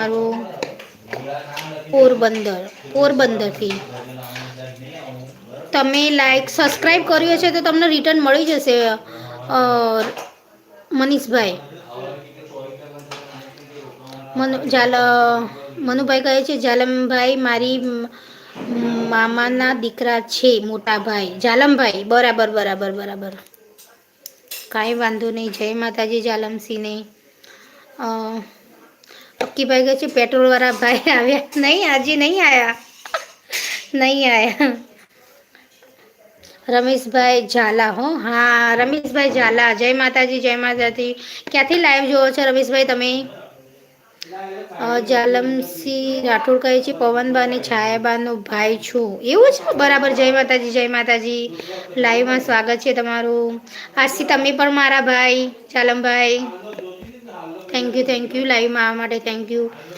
મારું પોરબંદર પોરબંદરથી તમે like subscribe કર્યું છે તો તમને રિટર્ન મળી જશે મનીષભાઈ મનુભાઈ કહે છે જાલમભાઈ મારી મામાના દીકરા છે મોટા ભાઈ જાલમભાઈ બરાબર બરાબર બરાબર કાંઈ વાંધો નહીં જય માતાજી જાલમસિંહને અક્કીભાઈ કહે છે પેટ્રોલ વાળા ભાઈ આવ્યા નહીં આજે નહીં આયા નહીં આયા રમેશભાઈ ઝાલા હો હા રમેશભાઈ ઝાલા જય માતાજી ક્યાંથી લાઈવ જોવો છો રમેશભાઈ તમે જાલમસિંહ રાઠોડ કહે છે પવનબા અને છાયાબાનો ભાઈ છું એવું છે બરાબર જય માતાજી લાઈવમાં સ્વાગત છે તમારું આજથી તમે પણ મારા ભાઈ જાલમભાઈ થેન્ક યુ લાઈવમાં આવવા માટે થેન્ક યુ